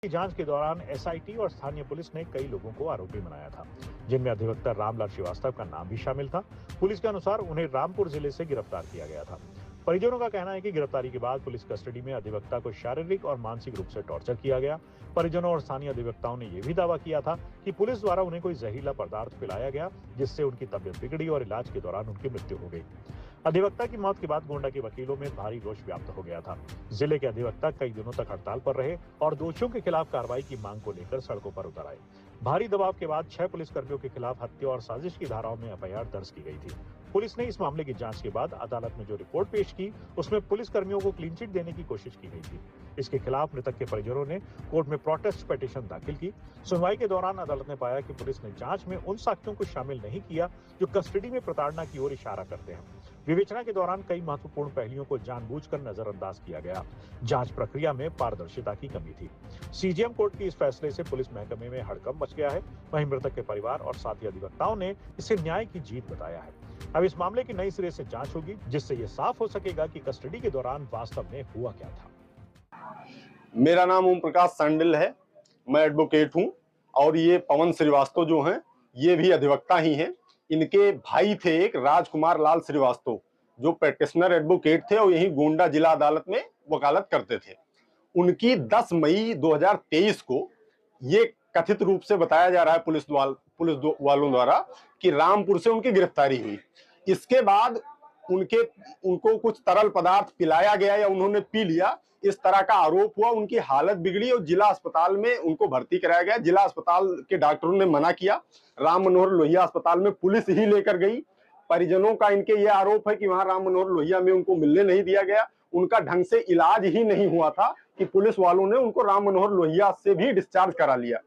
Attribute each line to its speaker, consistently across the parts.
Speaker 1: की जांच के दौरान एसआईटी और स्थानीय पुलिस ने कई लोगों को आरोपी बनाया था, जिनमें अधिवक्ता रामलाल श्रीवास्तव का नाम भी शामिल था। पुलिस के अनुसार उन्हें रामपुर जिले से गिरफ्तार किया गया था। परिजनों का कहना है कि गिरफ्तारी के बाद पुलिस कस्टडी में अधिवक्ता को शारीरिक और मानसिक रूप से टॉर्चर किया गया। परिजनों और स्थानीय अधिवक्ताओं ने यह भी दावा किया था कि पुलिस द्वारा उन्हें कोई जहरीला पदार्थ पिलाया गया, जिससे उनकी तबीयत बिगड़ी और इलाज के दौरान उनकी मृत्यु हो गई। अधिवक्ता की मौत के बाद गोंडा के वकीलों में भारी रोष व्याप्त हो गया था। जिले के अधिवक्ता कई दिनों तक हड़ताल पर रहे और दोषियों के खिलाफ कार्रवाई की मांग को लेकर सड़कों पर उतर आए। भारी दबाव के बाद 6 पुलिसकर्मियों के खिलाफ हत्या और साजिश की धाराओं में एफआईआर दर्ज की गई थी। पुलिस ने इस मामले की जांच के बाद अदालत में जो रिपोर्ट पेश की, उसमें पुलिसकर्मियों को क्लीन चिट देने की कोशिश की गई थी। इसके खिलाफ मृतक के परिजनों ने कोर्ट में प्रोटेस्ट पिटीशन दाखिल की। सुनवाई के दौरान अदालत ने पाया कि पुलिस ने जांच में उन साक्ष्यों को शामिल नहीं किया जो कस्टडी में प्रताड़ना की ओर इशारा करते हैं। विवेचना के दौरान कई महत्वपूर्ण पहलुओं को जानबूझकर नजरअंदाज किया गया। जांच प्रक्रिया में पारदर्शिता की कमी थी। सीजेएम कोर्ट के इस फैसले से पुलिस महकमे में हड़कंप मच गया है। वहीं मृतक के परिवार और साथी अधिवक्ताओं ने इसे न्याय की जीत बताया है। अब इस मामले की नई सिरे से जांच होगी, जिससे ये साफ हो सकेगा कि कस्टडी के दौरान वास्तव में हुआ क्या था।
Speaker 2: मेरा नाम ओम प्रकाश सांडिल है। मैं एडवोकेट हूं और ये पवन श्रीवास्तव जो हैं ये भी अधिवक्ता ही हैं। इनके भाई थे एक राजकुमार लाल श्रीवास्तव, जो प्रैक्टिशनर एडवोकेट थे और यहीं गोंडा जिला अदालत में वकालत करते थे। उनकी 10 मई 2023 को ये कथित रूप से बताया जा रहा है पुलिस वालों द्वारा कि रामपुर से उनकी गिरफ्तारी हुई। इसके बाद उनको कुछ तरल पदार्थ पिलाया गया या उन्होंने पी लिया, इस तरह का आरोप हुआ। उनकी हालत बिगड़ी और जिला अस्पताल में उनको भर्ती कराया गया। जिला अस्पताल के डॉक्टरों ने मना किया। राम मनोहर लोहिया अस्पताल में पुलिस ही लेकर गई। परिजनों का इनके यह आरोप है कि वहां राम मनोहर लोहिया में उनको मिलने नहीं दिया गया। उनका ढंग से इलाज ही नहीं हुआ था कि पुलिस वालों ने उनको राम मनोहर लोहिया से भी डिस्चार्ज करा लिया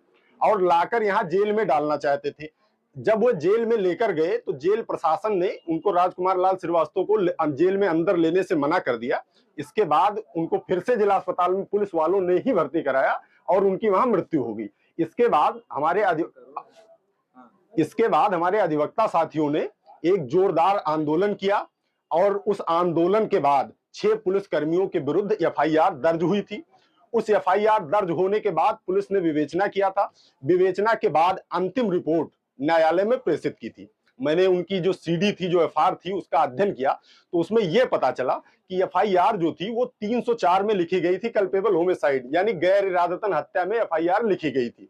Speaker 2: और लाकर यहाँ जेल में डालना चाहते थे। जब वो जेल में लेकर गए तो जेल प्रशासन ने उनको राजकुमार लाल श्रीवास्तव को जेल में अंदर लेने से मना कर दिया। इसके बाद उनको फिर से जिला अस्पताल में पुलिस वालों ने ही भर्ती कराया और उनकी वहां मृत्यु हो गई। इसके बाद हमारे अधिवक्ता साथियों ने एक जोरदार आंदोलन किया और उस आंदोलन के बाद 6 पुलिस कर्मियों के विरुद्ध एफआईआर दर्ज हुई थी। उस एफआईआर दर्ज होने के बाद पुलिस ने विवेचना किया था। विवेचना के बाद अंतिम रिपोर्ट न्यायालय में प्रेषित की थी। मैंने उनकी जो सीडी थी, जो एफआईआर थी, उसका अध्ययन किया तो उसमें यह पता चला कि एफआईआर जो थी वो 304 में लिखी गई थी, कल्पेबल होमिसाइड यानी गैर इरादतन हत्या में एफआईआर लिखी गई थी।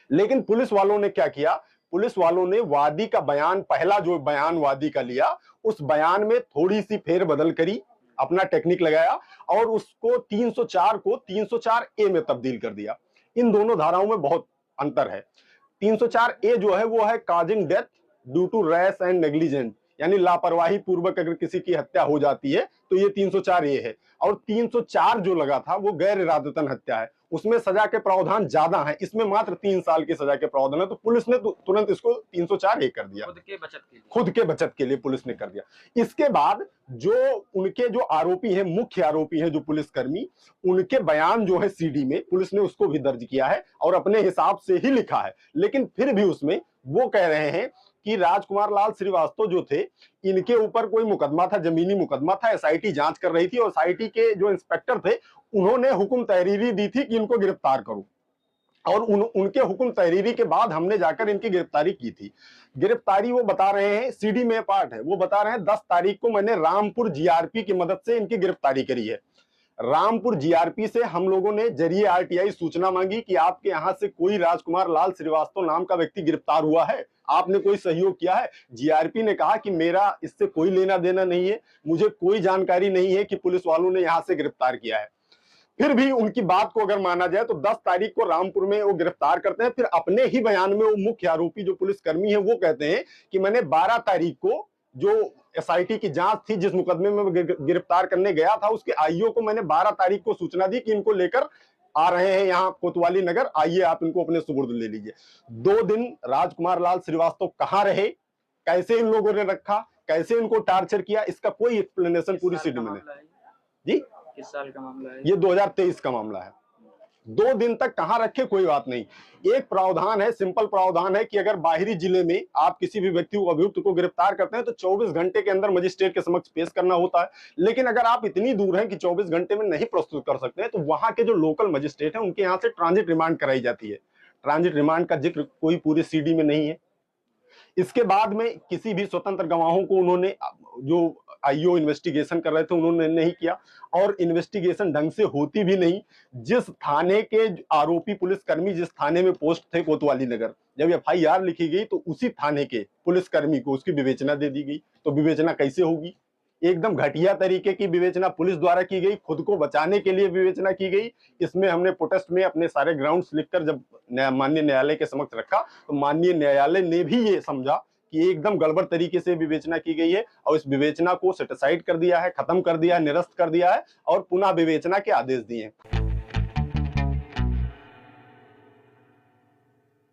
Speaker 2: लेकिन पुलिस वालों ने क्या किया, पुलिस वालों ने वादी का बयान, पहला जो बयान वादी का लिया, उस बयान में थोड़ी सी फेरबदल करी, अपना टेक्निक लगाया और उसको 304 को 304 ए में तब्दील कर दिया। इन दोनों धाराओं में बहुत अंतर है। 304 ए जो है वो है causing death due to rash and negligent, यानी लापरवाही पूर्वक अगर किसी की हत्या हो जाती है तो ये 304 ए है। और 304 जो लगा था वो गैर इरादतन हत्या है, उसमें सजा के प्रावधान ज्यादा हैं। इसमें मात्र 3 साल की सजा के प्रावधान है, तो पुलिस ने तुरंत इसको 304 ए कर दिया। खुद के बचत के लिए पुलिस ने कर दिया। इसके बाद जो उनके जो आरोपी हैं, मुख्य आरोपी हैं जो पुलिसकर्मी, उनके बयान जो है सीडी में पुलिस ने उसको भी दर्ज किया है और अपने हिसाब से ही लिखा है। लेकिन फिर भी उसमें वो कह रहे हैं कि राजकुमार लाल श्रीवास्तव जो थे, इनके ऊपर कोई मुकदमा था, जमीनी मुकदमा था, एसआईटी जांच कर रही थी और एसआईटी के जो इंस्पेक्टर थे उन्होंने हुक्म तहरीरी दी थी कि इनको गिरफ्तार करो और उनके हुक्म तहरीरी के बाद हमने जाकर इनकी गिरफ्तारी की थी। गिरफ्तारी वो बता रहे हैं, सीडी में पार्ट है, वो बता रहे हैं 10 तारीख को मैंने रामपुर जीआरपी की मदद से इनकी गिरफ्तारी करी है। रामपुर जीआरपी से हम लोगों ने जरिए आरटीआई सूचना मांगी कि आपके यहां से कोई राजकुमार लाल श्रीवास्तव नाम का व्यक्ति गिरफ्तार हुआ है, आपने कोई सहयोग किया है? जीआरपी ने कहा कि मेरा इससे कोई लेना देना नहीं है, मुझे कोई जानकारी नहीं है कि पुलिस वालों ने यहां से गिरफ्तार किया है। फिर भी उनकी बात को अगर माना जाए तो 10 तारीख को रामपुर में वो गिरफ्तार करते हैं। फिर अपने ही बयान में वो मुख्य आरोपी जो पुलिसकर्मी है वो कहते हैं कि मैंने 12 तारीख को जो एसआईटी की जांच थी, जिस मुकदमे में गिरफ्तार करने गया था, उसके आईओ को मैंने 12 तारीख को सूचना दी कि इनको लेकर आ रहे हैं यहाँ कोतवाली नगर, आइए आप इनको अपने सुपुर्द ले लीजिए। 2 दिन राजकुमार लाल श्रीवास्तव कहाँ रहे, कैसे इन लोगों ने रखा, कैसे इनको टार्चर किया, इसका कोई एक्सप्लेनेशन पूरी सीडी में नहीं। जी,
Speaker 3: किस साल का मामला है?
Speaker 2: ये 2023 का मामला है। 2 दिन तक कहां रखे कोई बात नहीं। एक प्रावधान है, सिंपल प्रावधान है कि अगर बाहरी जिले में आप किसी भी व्यक्ति को, अभियुक्त को गिरफ्तार करते हैं तो 24 घंटे के अंदर मजिस्ट्रेट के समक्ष पेश करना होता है। लेकिन अगर आप इतनी दूर हैं कि 24 घंटे में नहीं प्रस्तुत कर सकते हैं तो वहां के जो लोकल मजिस्ट्रेट हैं उनके यहां से ट्रांजिट रिमांड कराई जाती है। ट्रांजिट रिमांड का जिक्र कोई पूरे सीडी में नहीं है। इसके बाद में किसी भी स्वतंत्र गवाहों को उन्होंने, जो आईओ इन्वेस्टिगेशन कर रहे थे, उन्होंने नहीं किया और इन्वेस्टिगेशन ढंग से होती भी नहीं। जिस थाने के आरोपी पुलिसकर्मी जिस थाने में पोस्ट थे कोतवाली नगर, जब एफआईआर लिखी गई तो उसी थाने के पुलिसकर्मी को उसकी विवेचना दे दी गई। तो विवेचना कैसे होगी? एकदम घटिया तरीके की विवेचना पुलिस द्वारा की गई, खुद को बचाने के लिए विवेचना की गई। इसमें हमने प्रोटेस्ट में अपने सारे ग्राउंड्स लिखकर जब माननीय न्यायालय के समक्ष रखा तो माननीय न्यायालय ने भी ये समझा कि एकदम गड़बड़ तरीके से विवेचना की गई है और इस विवेचना को सेटिसाइड कर दिया है, खत्म कर दिया है, निरस्त कर दिया है और पुनः विवेचना के आदेश दिए हैं।